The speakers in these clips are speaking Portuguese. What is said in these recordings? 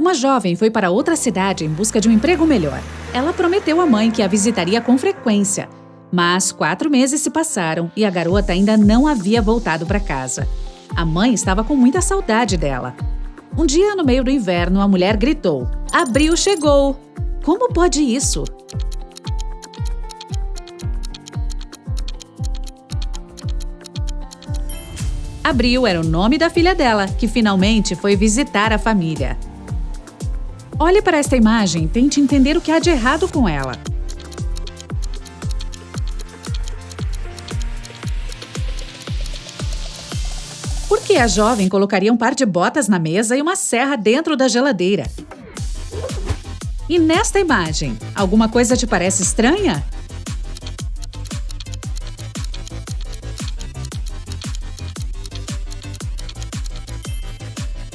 Uma jovem foi para outra cidade em busca de um emprego melhor. Ela prometeu à mãe que a visitaria com frequência. Mas 4 meses se passaram e a garota ainda não havia voltado para casa. A mãe estava com muita saudade dela. Um dia, no meio do inverno, a mulher gritou: "Abril chegou!" Como pode isso? Abril era o nome da filha dela, que finalmente foi visitar a família. Olhe para esta imagem e tente entender o que há de errado com ela. Por que a jovem colocaria um par de botas na mesa e uma serra dentro da geladeira? E nesta imagem, alguma coisa te parece estranha?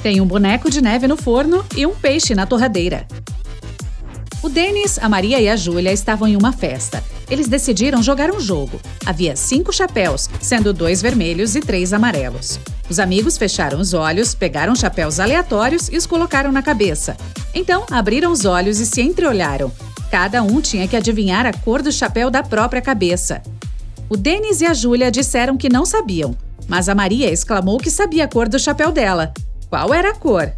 Tem um boneco de neve no forno e um peixe na torradeira. O Denis, a Maria e a Júlia estavam em uma festa. Eles decidiram jogar um jogo. Havia 5 chapéus, sendo 2 vermelhos e 3 amarelos. Os amigos fecharam os olhos, pegaram chapéus aleatórios e os colocaram na cabeça. Então, abriram os olhos e se entreolharam. Cada um tinha que adivinhar a cor do chapéu da própria cabeça. O Denis e a Júlia disseram que não sabiam, mas a Maria exclamou que sabia a cor do chapéu dela. Qual era a cor?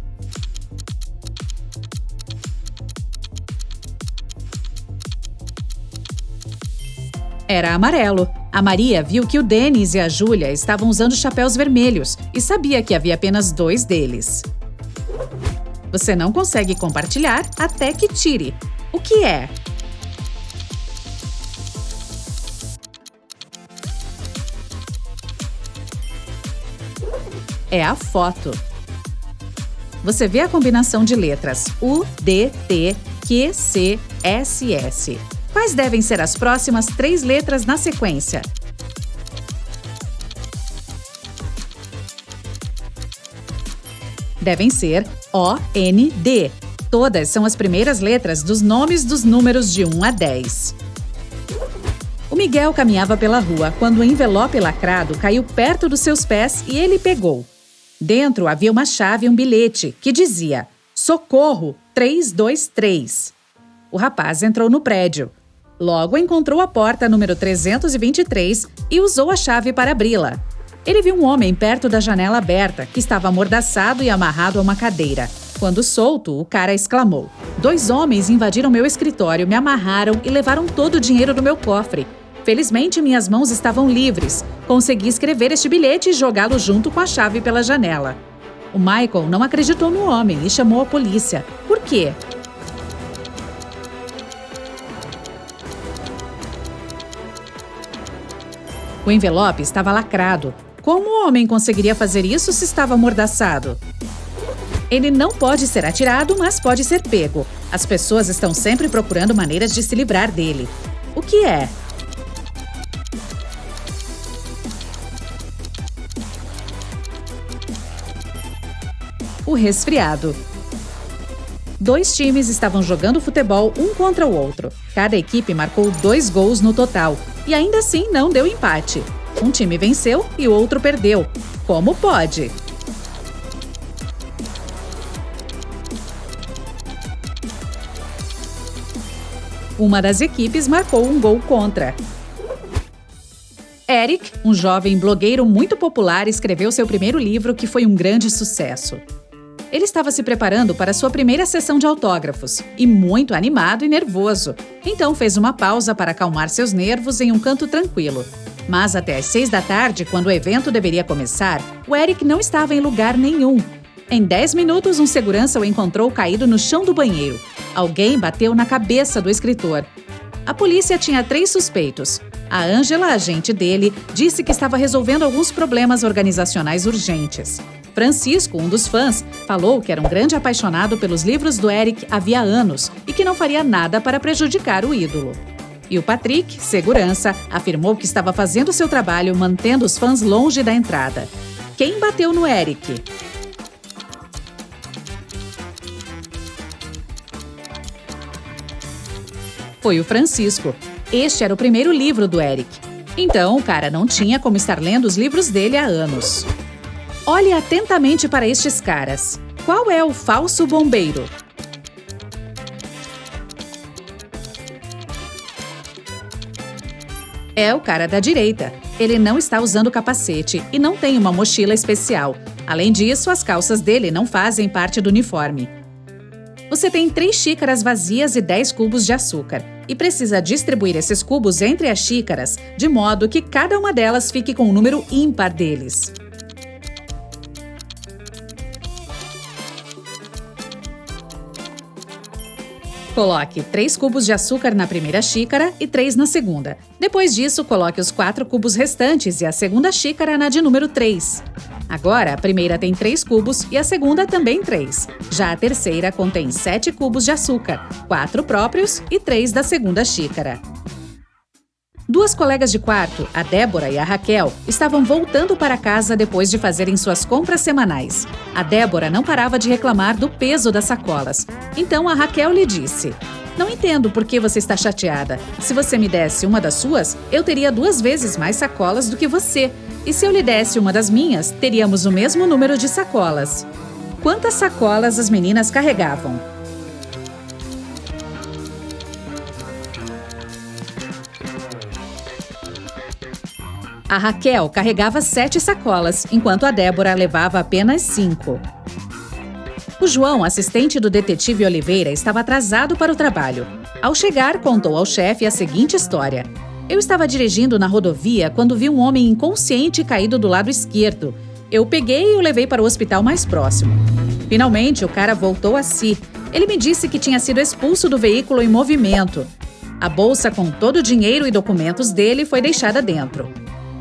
Era amarelo. A Maria viu que o Denis e a Júlia estavam usando chapéus vermelhos e sabia que havia apenas 2 deles. Você não consegue compartilhar até que tire. O que é? É a foto. Você vê a combinação de letras U, D, T, Q, C, S, S. Quais devem ser as próximas 3 letras na sequência? Devem ser O, N, D. Todas são as primeiras letras dos nomes dos números de 1 a 10. O Miguel caminhava pela rua quando o envelope lacrado caiu perto dos seus pés e ele pegou. Dentro havia uma chave e um bilhete que dizia: "Socorro 323". O rapaz entrou no prédio. Logo encontrou a porta número 323 e usou a chave para abri-la. Ele viu um homem perto da janela aberta, que estava amordaçado e amarrado a uma cadeira. Quando solto, o cara exclamou: "2 homens invadiram meu escritório, me amarraram e levaram todo o dinheiro do meu cofre. Felizmente, minhas mãos estavam livres. Consegui escrever este bilhete e jogá-lo junto com a chave pela janela." O Michael não acreditou no homem e chamou a polícia. Por quê? O envelope estava lacrado. Como o homem conseguiria fazer isso se estava amordaçado? Ele não pode ser atirado, mas pode ser pego. As pessoas estão sempre procurando maneiras de se livrar dele. O que é? O resfriado. 2 times estavam jogando futebol um contra o outro. Cada equipe marcou 2 gols no total. E ainda assim não deu empate. Um time venceu e o outro perdeu. Como pode? Uma das equipes marcou um gol contra. Eric, um jovem blogueiro muito popular, escreveu seu primeiro livro, que foi um grande sucesso. Ele estava se preparando para sua primeira sessão de autógrafos e muito animado e nervoso. Então fez uma pausa para acalmar seus nervos em um canto tranquilo. Mas até às 6 da tarde, quando o evento deveria começar, o Eric não estava em lugar nenhum. Em 10 minutos, um segurança o encontrou caído no chão do banheiro. Alguém bateu na cabeça do escritor. A polícia tinha 3 suspeitos. A Angela, agente dele, disse que estava resolvendo alguns problemas organizacionais urgentes. Francisco, um dos fãs, falou que era um grande apaixonado pelos livros do Eric havia anos e que não faria nada para prejudicar o ídolo. E o Patrick, segurança, afirmou que estava fazendo seu trabalho mantendo os fãs longe da entrada. Quem bateu no Eric? Foi o Francisco. Este era o primeiro livro do Eric. Então, o cara não tinha como estar lendo os livros dele há anos. Olhe atentamente para estes caras. Qual é o falso bombeiro? É o cara da direita. Ele não está usando capacete e não tem uma mochila especial. Além disso, as calças dele não fazem parte do uniforme. Você tem 3 xícaras vazias e 10 cubos de açúcar e precisa distribuir esses cubos entre as xícaras de modo que cada uma delas fique com um número ímpar deles. Coloque 3 cubos de açúcar na primeira xícara e 3 na segunda. Depois disso, coloque os 4 cubos restantes e a segunda xícara na de número 3. Agora, a primeira tem 3 cubos e a segunda também 3. Já a terceira contém 7 cubos de açúcar, 4 próprios e 3 da segunda xícara. 2 colegas de quarto, a Débora e a Raquel, estavam voltando para casa depois de fazerem suas compras semanais. A Débora não parava de reclamar do peso das sacolas. Então a Raquel lhe disse: "Não entendo por que você está chateada. Se você me desse uma das suas, eu teria 2 vezes mais sacolas do que você. E se eu lhe desse uma das minhas, teríamos o mesmo número de sacolas." Quantas sacolas as meninas carregavam? A Raquel carregava 7 sacolas, enquanto a Débora levava apenas 5. O João, assistente do detetive Oliveira, estava atrasado para o trabalho. Ao chegar, contou ao chefe a seguinte história: "Eu estava dirigindo na rodovia quando vi um homem inconsciente caído do lado esquerdo. Eu peguei e o levei para o hospital mais próximo. Finalmente, o cara voltou a si. Ele me disse que tinha sido expulso do veículo em movimento. A bolsa com todo o dinheiro e documentos dele foi deixada dentro."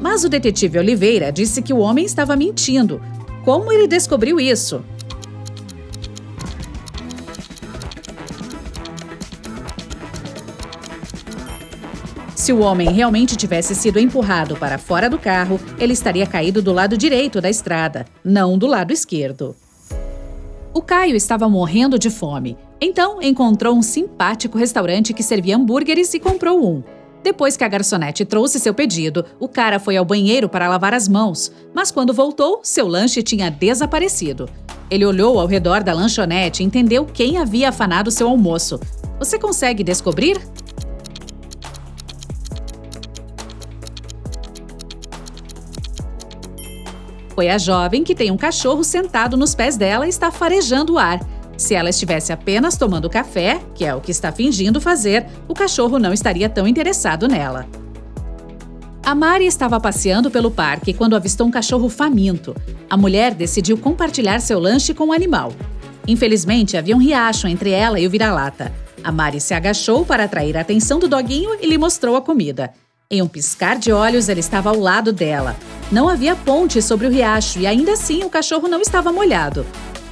Mas o detetive Oliveira disse que o homem estava mentindo. Como ele descobriu isso? Se o homem realmente tivesse sido empurrado para fora do carro, ele estaria caído do lado direito da estrada, não do lado esquerdo. O Caio estava morrendo de fome. Então, encontrou um simpático restaurante que servia hambúrgueres e comprou um. Depois que a garçonete trouxe seu pedido, o cara foi ao banheiro para lavar as mãos, mas quando voltou, seu lanche tinha desaparecido. Ele olhou ao redor da lanchonete e entendeu quem havia afanado seu almoço. Você consegue descobrir? Foi a jovem que tem um cachorro sentado nos pés dela e está farejando o ar. Se ela estivesse apenas tomando café, que é o que está fingindo fazer, o cachorro não estaria tão interessado nela. A Mari estava passeando pelo parque quando avistou um cachorro faminto. A mulher decidiu compartilhar seu lanche com o animal. Infelizmente, havia um riacho entre ela e o vira-lata. A Mari se agachou para atrair a atenção do doguinho e lhe mostrou a comida. Em um piscar de olhos, ele estava ao lado dela. Não havia ponte sobre o riacho e ainda assim o cachorro não estava molhado.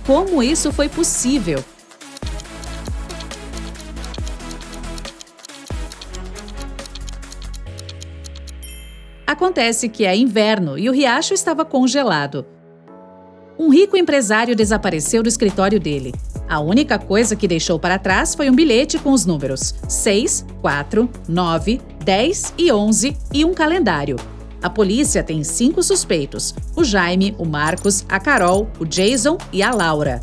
Como isso foi possível? Acontece que é inverno e o riacho estava congelado. Um rico empresário desapareceu do escritório dele. A única coisa que deixou para trás foi um bilhete com os números 6, 4, 9, 10 e 11 e um calendário. A polícia tem 5 suspeitos: o Jaime, o Marcos, a Carol, o Jason e a Laura.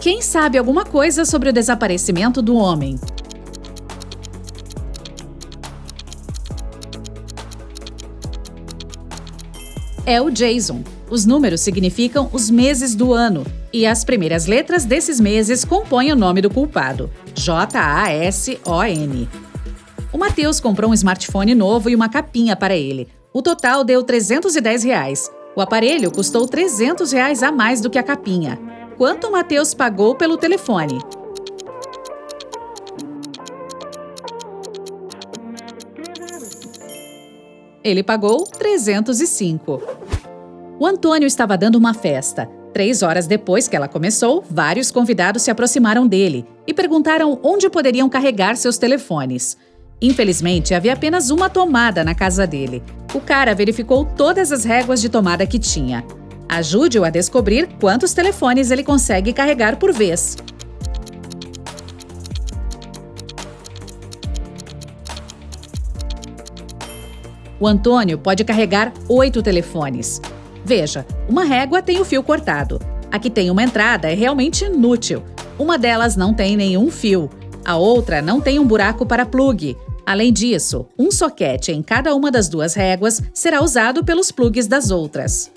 Quem sabe alguma coisa sobre o desaparecimento do homem? É o Jason. Os números significam os meses do ano, e as primeiras letras desses meses compõem o nome do culpado: J-A-S-O-N. O Matheus comprou um smartphone novo e uma capinha para ele. O total deu R$310. O aparelho custou R$300 a mais do que a capinha. Quanto o Matheus pagou pelo telefone? Ele pagou R$305. O Antônio estava dando uma festa. 3 horas depois que ela começou, vários convidados se aproximaram dele e perguntaram onde poderiam carregar seus telefones. Infelizmente, havia apenas uma tomada na casa dele. O cara verificou todas as réguas de tomada que tinha. Ajude-o a descobrir quantos telefones ele consegue carregar por vez. O Antônio pode carregar 8 telefones. Veja, uma régua tem o fio cortado. A que tem uma entrada é realmente inútil. Uma delas não tem nenhum fio. A outra não tem um buraco para plugue. Além disso, um soquete em cada uma das duas réguas será usado pelos plugues das outras.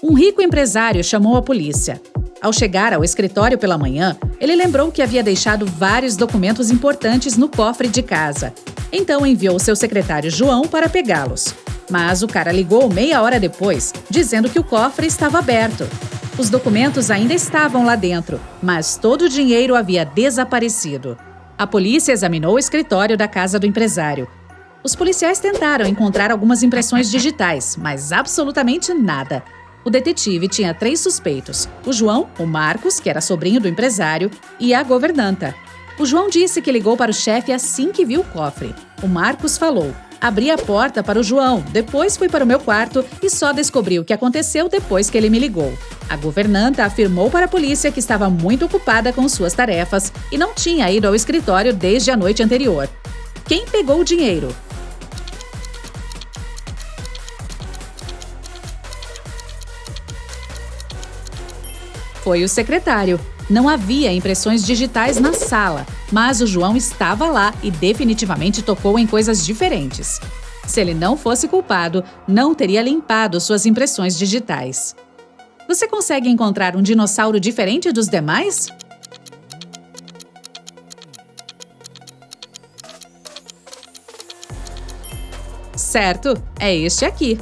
Um rico empresário chamou a polícia. Ao chegar ao escritório pela manhã, ele lembrou que havia deixado vários documentos importantes no cofre de casa. Então enviou seu secretário João para pegá-los. Mas o cara ligou meia hora depois, dizendo que o cofre estava aberto. Os documentos ainda estavam lá dentro, mas todo o dinheiro havia desaparecido. A polícia examinou o escritório da casa do empresário. Os policiais tentaram encontrar algumas impressões digitais, mas absolutamente nada. O detetive tinha 3 suspeitos: o João, o Marcos, que era sobrinho do empresário, e a governanta. O João disse que ligou para o chefe assim que viu o cofre. O Marcos falou: abri a porta para o João, depois fui para o meu quarto e só descobri o que aconteceu depois que ele me ligou. A governanta afirmou para a polícia que estava muito ocupada com suas tarefas e não tinha ido ao escritório desde a noite anterior. Quem pegou o dinheiro? Foi o secretário. Não havia impressões digitais na sala, mas o João estava lá e definitivamente tocou em coisas diferentes. Se ele não fosse culpado, não teria limpado suas impressões digitais. Você consegue encontrar um dinossauro diferente dos demais? Certo, é este aqui.